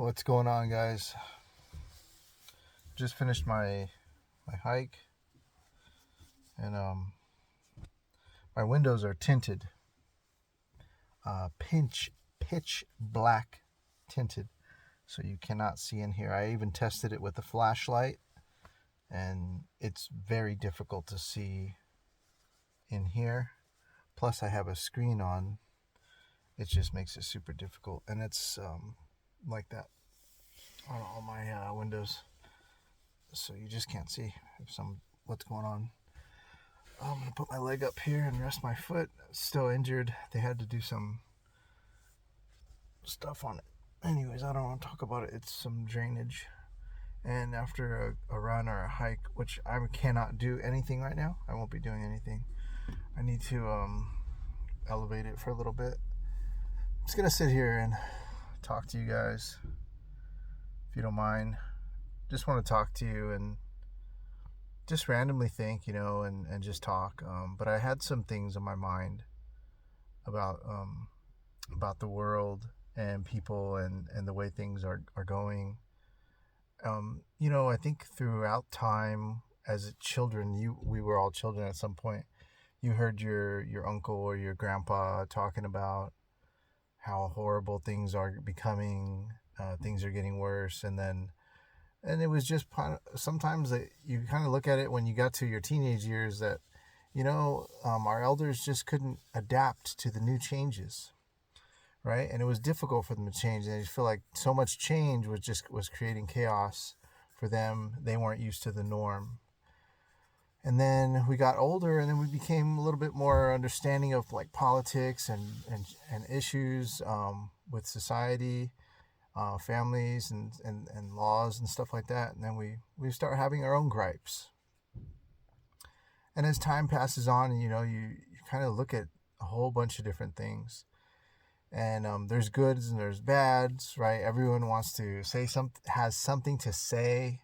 What's going on, guys? Just finished my hike, and my windows are tinted, pitch black tinted, so you cannot see in here. I even tested it with a flashlight, and it's very difficult to see in here. Plus, I have a screen on. It just makes it super difficult, and it's like that on all my windows, so you just can't see what's going on. I'm going to put my leg up here and rest my foot. Still injured. They had to do some stuff on it. Anyways, I don't want to talk about it. It's some drainage. And after a run or a hike, which I cannot do anything right now, I won't be doing anything. I need to elevate it for a little bit. I'm just going to sit here and talk to you guys, if you don't mind. Just want to talk to you and just randomly think, and just talk. But I had some things on my mind about the world and people and the way things are going. I think throughout time as children, we were all children at some point. You heard your uncle or your grandpa talking about how horrible things are becoming, things are getting worse, and it was just sometimes that you kind of look at it when you got to your teenage years that, our elders just couldn't adapt to the new changes, right? And it was difficult for them to change. And I just feel like so much change was creating chaos for them. They weren't used to the norm. And then we got older, and then we became a little bit more understanding of like politics and issues with society. Families and laws and stuff like that, and then we start having our own gripes. And as time passes on, and you kind of look at a whole bunch of different things, and there's goods and there's bads, right? Everyone wants to has something to say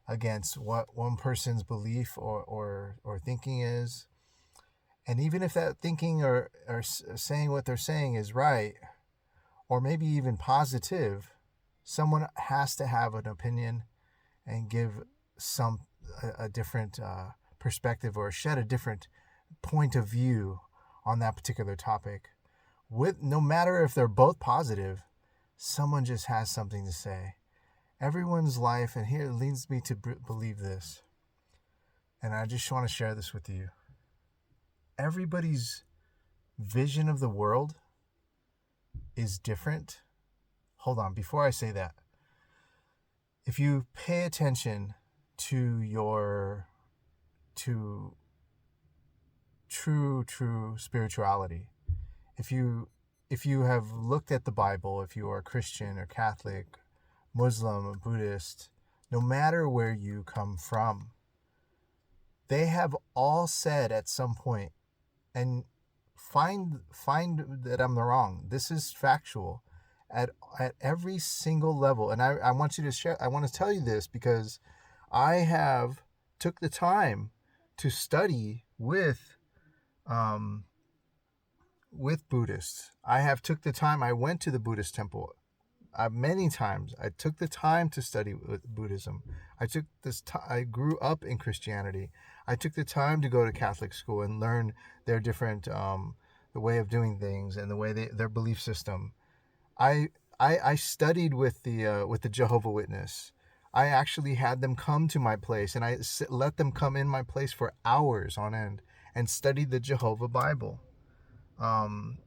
against what one person's belief or thinking is, and even if that thinking or saying what they're saying is right, or maybe even positive, someone has to have an opinion and give a different perspective or shed a different point of view on that particular topic. No matter if they're both positive, someone just has something to say. Everyone's life, and here it leads me to believe this, and I just want to share this with you. Everybody's vision of the world is different. Hold on, before I say that, if you pay attention to true spirituality, if you have looked at the Bible, if you are a Christian or Catholic, Muslim or Buddhist, no matter where you come from, they have all said at some point, and find that I'm wrong. This is factual at every single level. And I want you to share. I want to tell you this because I have took the time to study with Buddhists. I have took the time. I went to the Buddhist temple many times. I took the time to study Buddhism. I grew up in Christianity. I took the time to go to Catholic school and learn their different the way of doing things and the way their belief system. I studied with the Jehovah's Witness. I actually had them come to my place, and I let them come in my place for hours on end and studied the Jehovah Bible. I've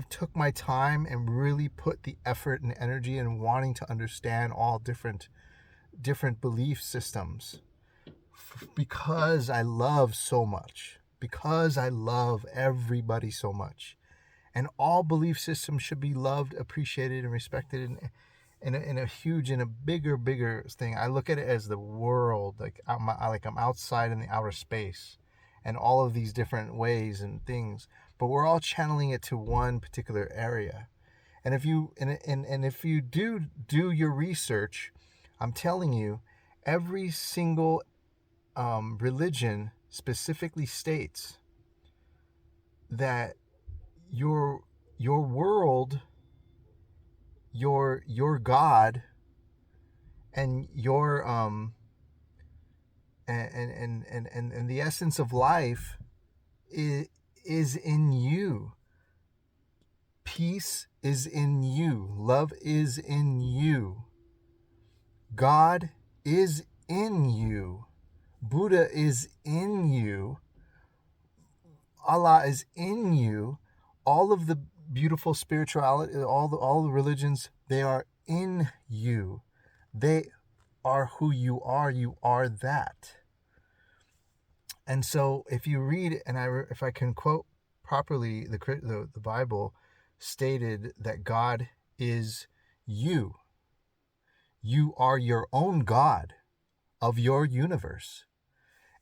took my time and really put the effort and energy in wanting to understand all different belief systems because I love so much, because I love everybody so much. And all belief systems should be loved, appreciated, and respected in a bigger thing. I look at it as the world, like I'm outside in the outer space and all of these different ways and things, but we're all channeling it to one particular area. And if you do your research, I'm telling you, every single religion specifically states that your world, your God and your and the essence of life is in you. Peace is in you. Love is in you. God is in you. Buddha is in you. Allah is in you. All of the beautiful spirituality, all the religions, they are in you. They are who you are. You are that. And so, if you read, and if I can quote properly, the Bible stated that God is you. You are your own God of your universe.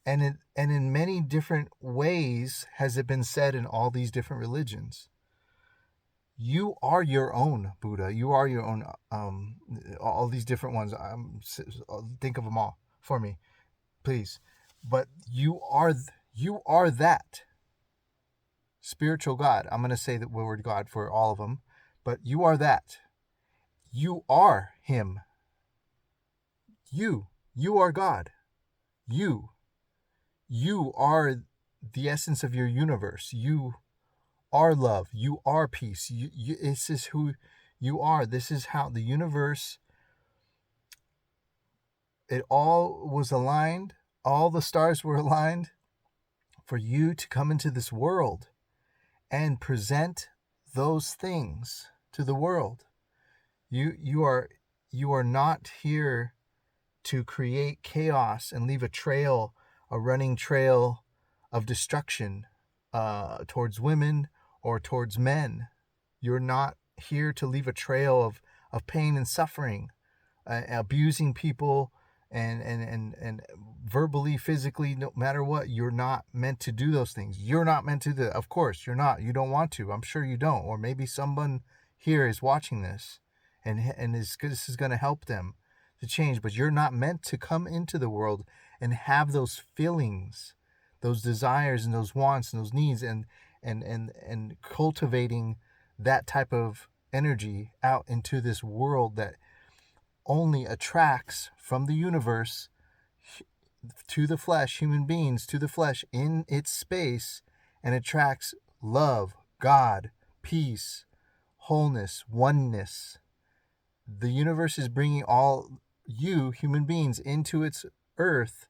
And in many different ways has it been said in all these different religions. You are your own Buddha. You are your own, all these different ones. Think of them all for me, please. But you are that spiritual God. I'm going to say the word God for all of them, but you are that. You are Him. You are God. You are the essence of your universe. You are love. You are peace. This is who you are. This is how the universe, it all was aligned. All the stars were aligned for you to come into this world and present those things to the world. You are not here to create chaos and leave a running trail of destruction towards women or towards men. You're not here to leave a trail of pain and suffering, abusing people and verbally, physically, no matter what. You're not meant to do those things. You're not meant to do that. Of course, you're not. You don't want to. I'm sure you don't. Or maybe someone here is watching this and this is going to help them to change. But you're not meant to come into the world and have those feelings, those desires and those wants and those needs and cultivating that type of energy out into this world that only attracts from the universe to the flesh, human beings to the flesh in its space, and attracts love, God, peace, wholeness, oneness. The universe is bringing all you, human beings, into its earth,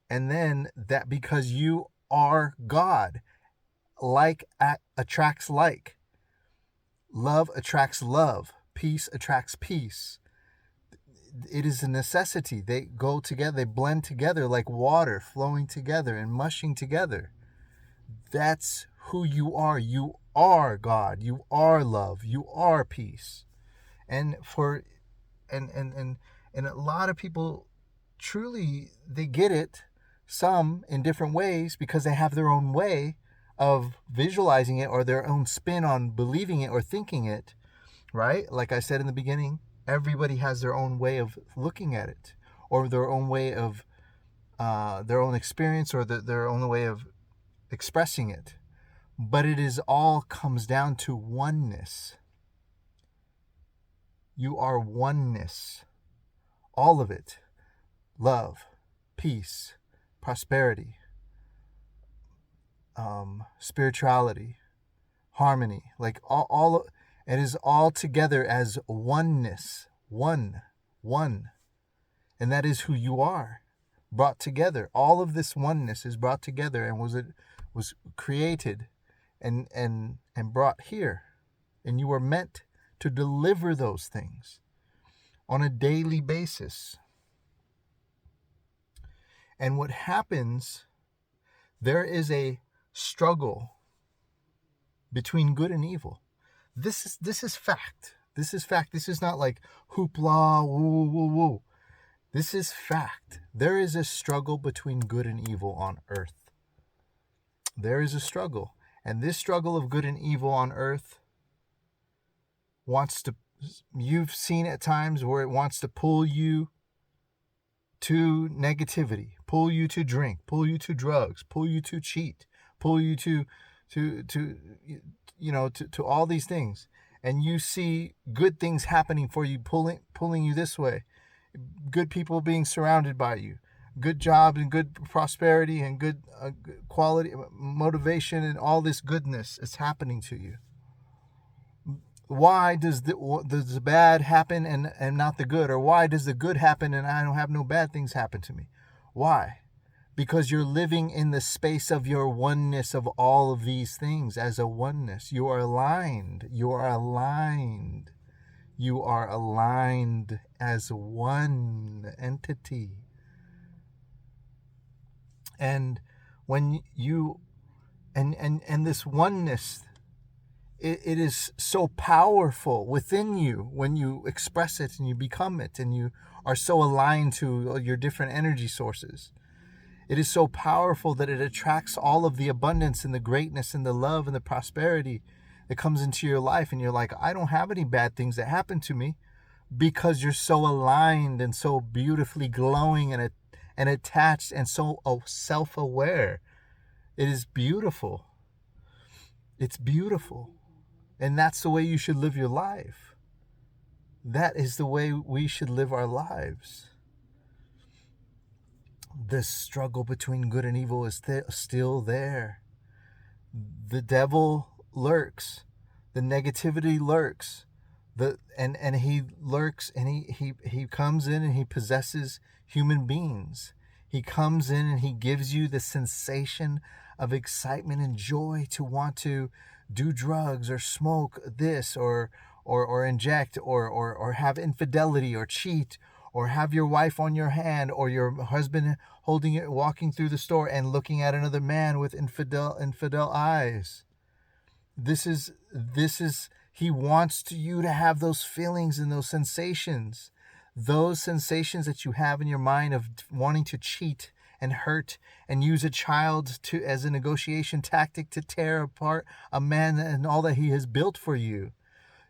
and then that because you are God, like attracts like. Love attracts love. Peace attracts peace. It is a necessity. They go together. They blend together like water flowing together and mushing together. That's who you are. You are God. You are love. You are peace. And a lot of people truly, they get it, some in different ways, because they have their own way of visualizing it or their own spin on believing it or thinking it, right? Like I said in the beginning, everybody has their own way of looking at it, or their own way of their own experience, or their own way of expressing it. But it is all comes down to oneness. You are oneness. All of it. Love, peace, prosperity, spirituality, harmony. Like all it is all together as oneness. One. And that is who you are. Brought together. All of this oneness is brought together and was created and brought here. And you were meant to deliver those things on a daily basis. And what happens, there is a struggle between good and evil. This is fact. This is fact. This is not like hoopla, woo, woo, woo. This is fact. There is a struggle between good and evil on earth. There is a struggle. And this struggle of good and evil on earth you've seen at times where it wants to pull you to negativity, pull you to drink, pull you to drugs, pull you to cheat, pull you to all these things. and you see good things happening for you, pulling you this way, good people being surrounded by you, good jobs and good prosperity and good quality, motivation, and all this goodness is happening to you. Why does the bad happen and not the good? Or why does the good happen and I don't have no bad things happen to me? Why? Because you're living in the space of your oneness of all of these things as a oneness. You are aligned. You are aligned. You are aligned as one entity. And when you and this oneness, it is so powerful within you when you express it and you become it and you are so aligned to your different energy sources. It is so powerful that it attracts all of the abundance and the greatness and the love and the prosperity that comes into your life. And you're like, I don't have any bad things that happen to me, because you're so aligned and so beautifully glowing and attached and so self-aware. It is beautiful. It's beautiful. And that's the way you should live your life. That is the way we should live our lives. The struggle between good and evil is still there. The devil lurks. The negativity lurks. And he lurks, and he comes in and he possesses human beings. He comes in and he gives you the sensation of excitement and joy to want to do drugs or smoke this or inject or have infidelity or cheat or have your wife on your hand or your husband holding it, walking through the store and looking at another man with infidel eyes. This is he wants you to have those feelings and those sensations that you have in your mind of wanting to cheat and hurt and use a child as a negotiation tactic to tear apart a man and all that he has built for you.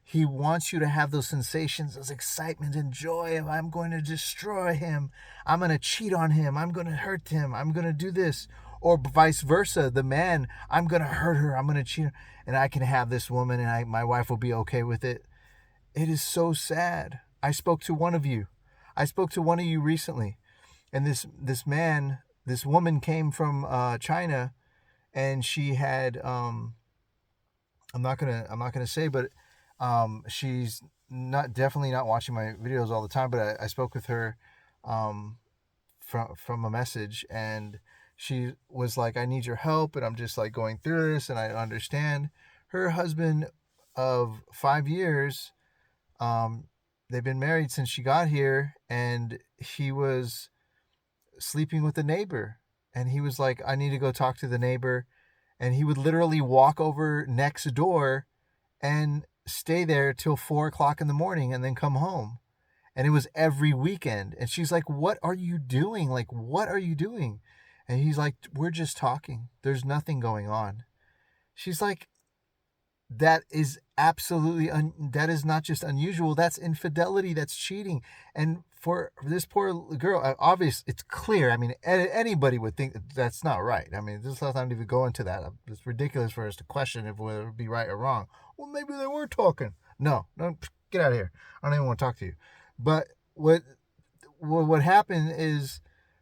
He wants you to have those sensations, those excitement and joy of, I'm going to destroy him. I'm going to cheat on him. I'm going to hurt him. I'm going to do this. Or vice versa, the man, I'm going to hurt her. I'm going to cheat her. And I can have this woman and my wife will be okay with it. It is so sad. I spoke to one of you. Recently. And this woman came from China, and she had I'm not gonna say, but she's definitely not watching my videos all the time, but I spoke with her from a message, and she was like, I need your help, and I'm just like going through this, and I understand. Her husband of 5 years, they've been married since she got here, and he was sleeping with the neighbor, and he was like, I need to go talk to the neighbor, and he would literally walk over next door and stay there till 4:00 in the morning and then come home. And it was every weekend. And she's like, what are you doing? Like, what are you doing? And he's like, we're just talking. There's nothing going on. She's like, that is absolutely, that is not just unusual. That's infidelity. That's cheating. And for this poor girl, obviously, it's clear. I mean, anybody would think that's not right. I mean, this is not time to even go into that. It's ridiculous for us to question if whether it would be right or wrong. Well, maybe they were talking. No, get out of here. I don't even want to talk to you. But what happened is,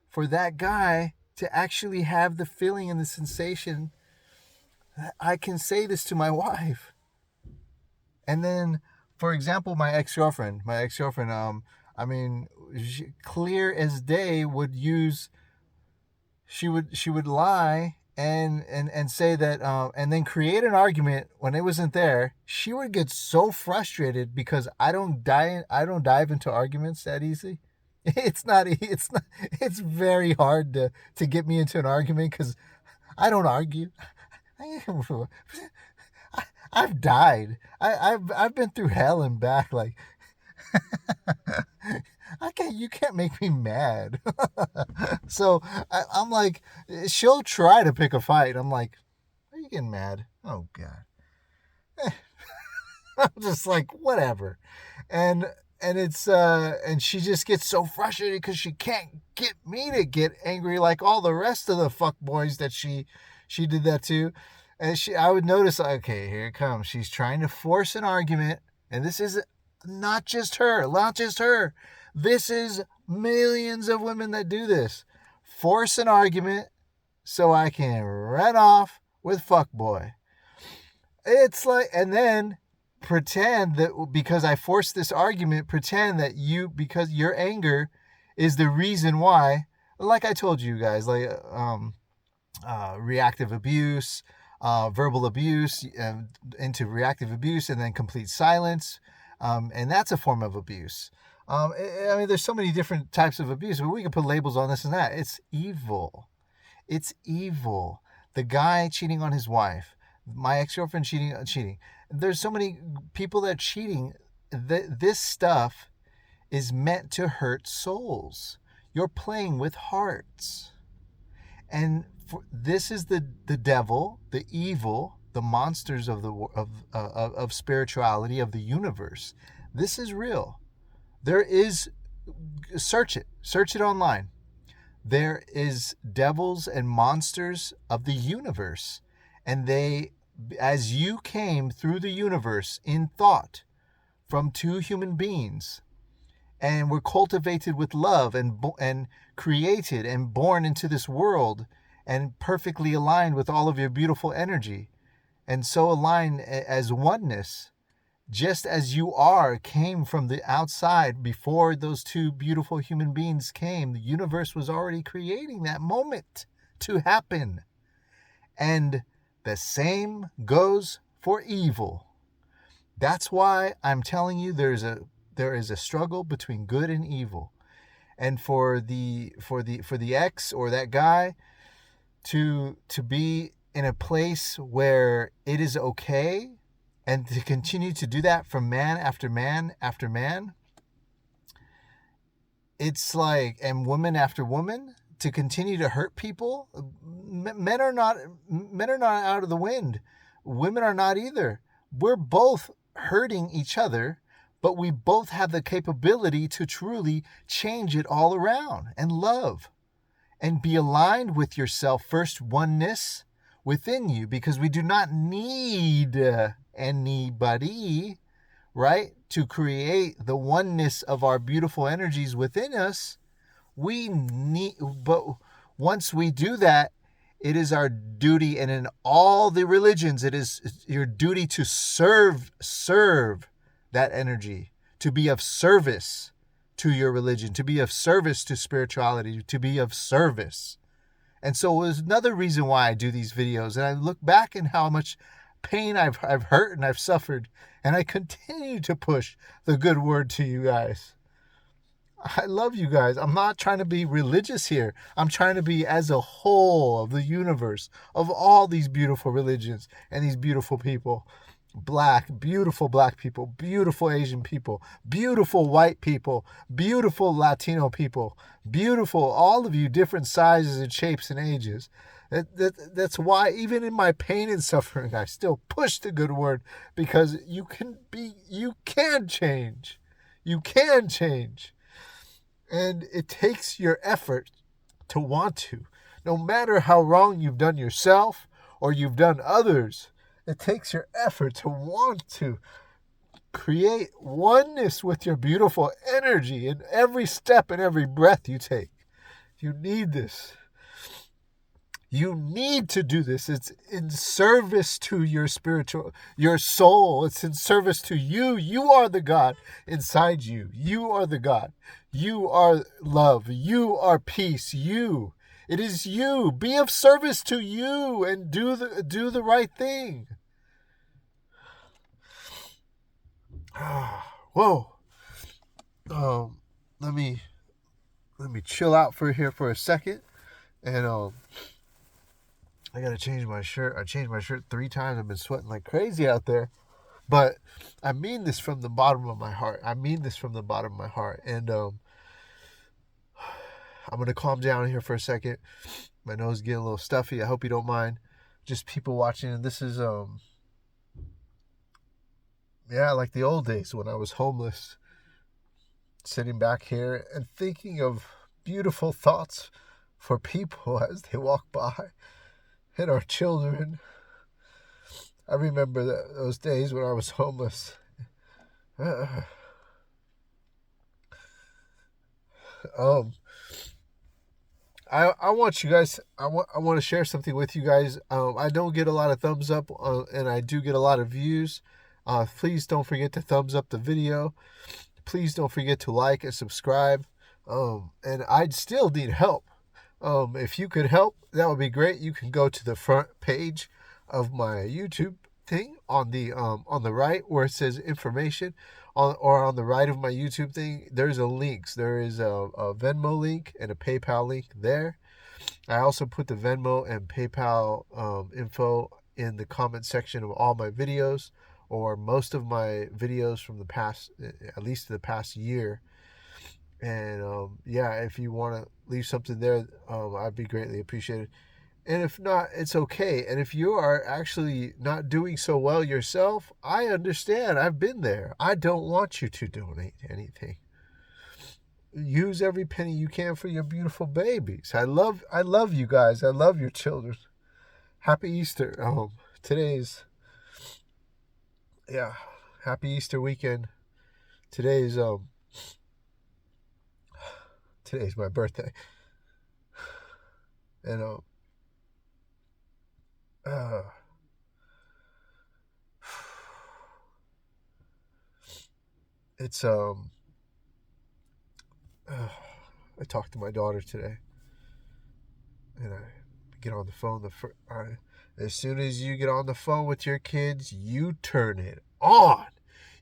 for that guy to actually have the feeling and the sensation, I can say this to my wife. And then, for example, my ex-girlfriend, I mean, clear as day would use, she would lie and say that, and then create an argument when it wasn't there. She would get so frustrated because I don't dive into arguments that easy. It's very hard to get me into an argument because I don't argue. I've died. I've been through hell and back. Like, you can't make me mad. So I'm like, she'll try to pick a fight. I'm like, are you getting mad? Oh God. I'm just like, whatever. And it's and she just gets so frustrated because she can't get me to get angry like all the rest of the fuck boys that she did that to. And I would notice, okay, here it comes. She's trying to force an argument. And this is not just her. This is millions of women that do this. Force an argument so I can run off with fuckboy. It's like, and then pretend that because I forced this argument, pretend that because your anger is the reason why, like I told you guys, like, reactive abuse, verbal abuse, into reactive abuse, and then complete silence. And that's a form of abuse. I mean, there's so many different types of abuse, but we can put labels on this and that. It's evil. It's evil. The guy cheating on his wife, my ex-girlfriend cheating. There's so many people that are cheating. This stuff is meant to hurt souls. You're playing with hearts. And this is the devil, the evil, the monsters of spirituality, of the universe. This is real. There is, search it online. There is devils and monsters of the universe. And they, as you came through the universe in thought from two human beings, and were cultivated with love and created and born into this world and perfectly aligned with all of your beautiful energy, and so aligned as oneness, just as you came from the outside before those two beautiful human beings came. The universe was already creating that moment to happen. And the same goes for evil. That's why I'm telling you there is a struggle between good and evil. And for the ex or that guy to be in a place where it is okay, and to continue to do that from man after man after man, it's like, and woman after woman, to continue to hurt people. Men are not out of the wind. Women are not either. We're both hurting each other, but we both have the capability to truly change it all around and love and be aligned with yourself first, oneness within you, because we do not need anybody, right, to create the oneness of our beautiful energies within us. But once we do that, it is our duty, and in all the religions, it is your duty to serve that energy, to be of service to your religion, to be of service to spirituality, to be of service. And so it was another reason why I do these videos. And I look back and how much pain I've hurt and I've suffered. And I continue to push the good word to you guys. I love you guys. I'm not trying to be religious here. I'm trying to be as a whole of the universe, of all these beautiful religions and these beautiful people. Beautiful black people, beautiful Asian people, beautiful white people, beautiful Latino people, beautiful, all of you, different sizes and shapes and ages. That's why even in my pain and suffering, I still push the good word, because you can change. You can change. And it takes your effort to want to. No matter how wrong you've done yourself or you've done others, it takes your effort to want to create oneness with your beautiful energy in every step and every breath you take. You need this. You need to do this. It's in service to your soul. It's in service to you. You are the God inside you. You are the God. You are love. You are peace. It is you. Be of service to you and do the right thing. Whoa. Let me chill out for a second, and I gotta change my shirt. I changed my shirt 3 times. I've been sweating like crazy out there, but I mean this from the bottom of my heart. And I'm going to calm down here for a second. My nose is getting a little stuffy. I hope you don't mind. Just people watching. And this is, like the old days when I was homeless. Sitting back here and thinking of beautiful thoughts for people as they walk by. And our children. I remember those days when I was homeless. um, I want you guys. I want to share something with you guys. I don't get a lot of thumbs up, and I do get a lot of views. Please don't forget to thumbs up the video. Please don't forget to like and subscribe. And I'd still need help. If you could help, that would be great. You can go to the front page of my YouTube thing on the right where it says information, or on the right of my YouTube thing. There's a links. There is a Venmo link and a PayPal link there. I also put the Venmo and PayPal info in the comment section of all my videos, or most of my videos from the past, at least the past year. And yeah, if you want to leave something there, I'd be greatly appreciated. And if not, it's okay. And if you are actually not doing so well yourself, I understand. I've been there. I don't want you to donate anything. Use every penny you can for your beautiful babies. I love you guys. I love your children. Happy Easter. Today's happy Easter weekend. Today's my birthday. And it's I talked to my daughter today, and I get on the phone. As soon as you get on the phone with your kids, you turn it on.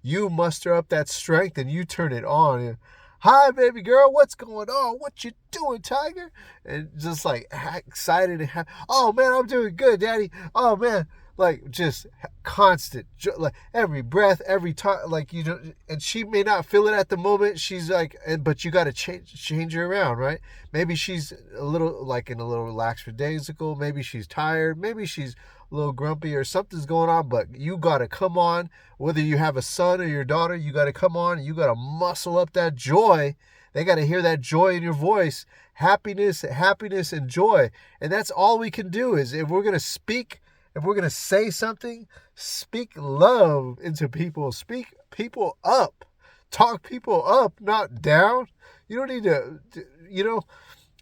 You muster up that strength and you turn it on. Hi, baby girl, what's going on? What you doing, Tiger? And just like excited and oh man, I'm doing good, Daddy. Oh man, like just constant, like every breath, every time, like you don't. And she may not feel it at the moment. She's like, but you got to change her around, right? Maybe she's a little like in a little lackadaisical. Maybe she's tired. Maybe she's a little grumpy or something's going on. But you got to come on. Whether you have a son or your daughter, you got to come on. You got to muscle up that joy. They got to hear that joy in your voice. Happiness, and joy. And that's all we can do is if we're going to speak, if we're going to say something, speak love into people. Speak people up. Talk people up, not down. You don't need to,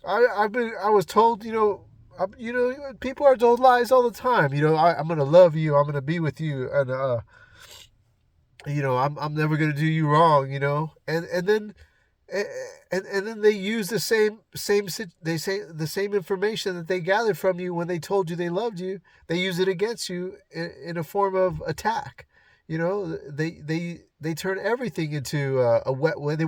I was told, people are told lies all the time. I'm going to love you. I'm going to be with you. And, I'm never going to do you wrong, and then they use the same they say the same information that they gathered from you when they told you they loved you. They use it against you in a form of attack. They turn everything into they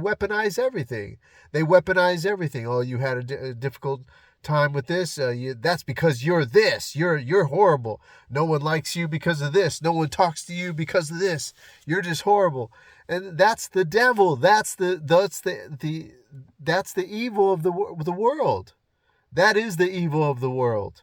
weaponize everything. Oh, you had a difficult time with this. That's because you're this. You're horrible. No one likes you because of this. No one talks to you because of this. You're just horrible. And that's the devil. That's the evil of the world. That is the evil of the world.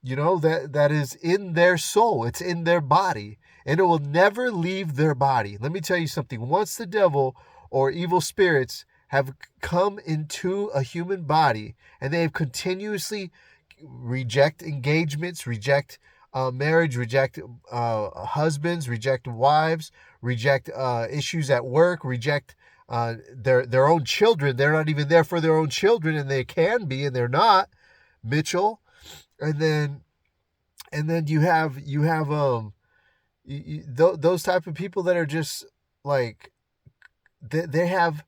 That is in their soul. It's in their body, and it will never leave their body. Let me tell you something. Once the devil or evil spirits have come into a human body and they have continuously reject engagements, reject marriage, reject husbands, reject wives, reject issues at work, reject their own children. They're not even there for their own children, and they can be, and they're not. Mitchell, and then you have those type of people that are just like they have.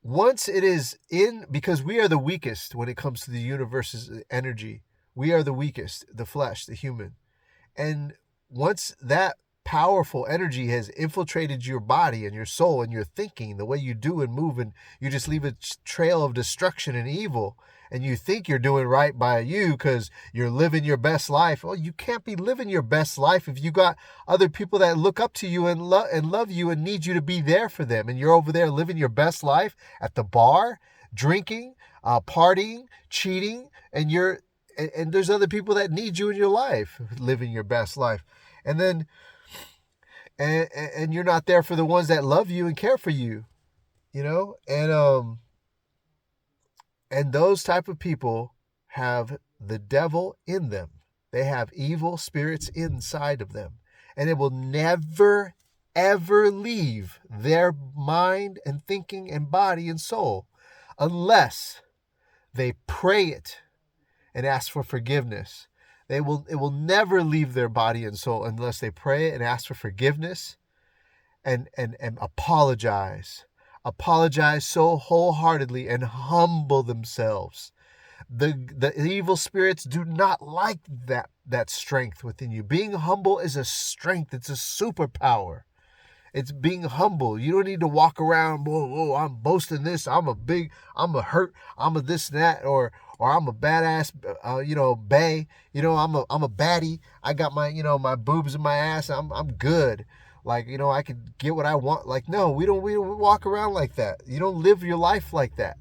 Once it is in, because we are the weakest when it comes to the universe's energy. We are the weakest, the flesh, the human. And once that powerful energy has infiltrated your body and your soul and your thinking, the way you do and move, and you just leave a trail of destruction and evil, and you think you're doing right by you because you're living your best life. Well, you can't be living your best life if you got other people that look up to you and love you and need you to be there for them, and you're over there living your best life at the bar, drinking, partying, cheating, and there's other people that need you in your life living your best life. And then and you're not there for the ones that love you and care for you, and those type of people have the devil in them. They have evil spirits inside of them. And it will never, ever leave their mind and thinking and body and soul unless they pray it and ask for forgiveness. It will never leave their body and soul unless they pray it and ask for forgiveness and apologize. Apologize so wholeheartedly and humble themselves. The evil spirits do not like that strength within you. Being humble is a strength. It's a superpower. It's being humble. You don't need to walk around, whoa, I'm boasting this. I'm a hurt. I'm a this and that, or I'm a badass, bae. I'm a baddie. I got my boobs in my ass. I'm good. Like, I could get what I want. Like, no, we don't walk around like that. You don't live your life like that.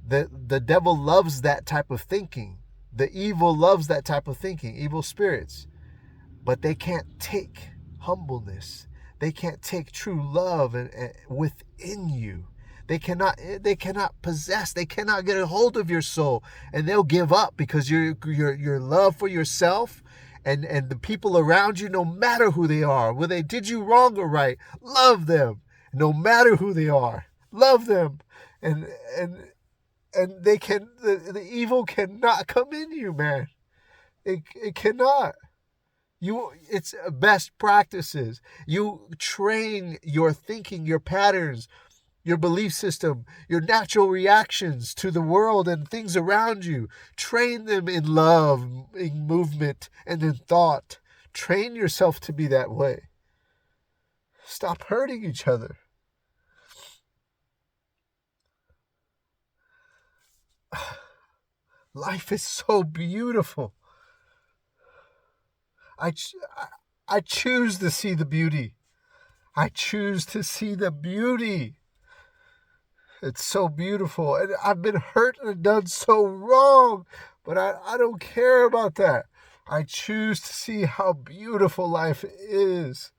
The devil loves that type of thinking. The evil loves that type of thinking, evil spirits. But they can't take humbleness. They can't take true love within you. They cannot possess. They cannot get a hold of your soul, and they'll give up because your love for yourself and the people around you, no matter who they are, whether they did you wrong or right, love them. No matter who they are, love them, and the evil cannot come in you, man. It cannot. It's best practices. You train your thinking, your patterns, your belief system, your natural reactions to the world and things around you. Train them in love, in movement, and in thought. Train yourself to be that way. Stop hurting each other. Life is so beautiful. I choose to see the beauty. I choose to see the beauty. It's so beautiful. And I've been hurt and done so wrong, but I don't care about that. I choose to see how beautiful life is.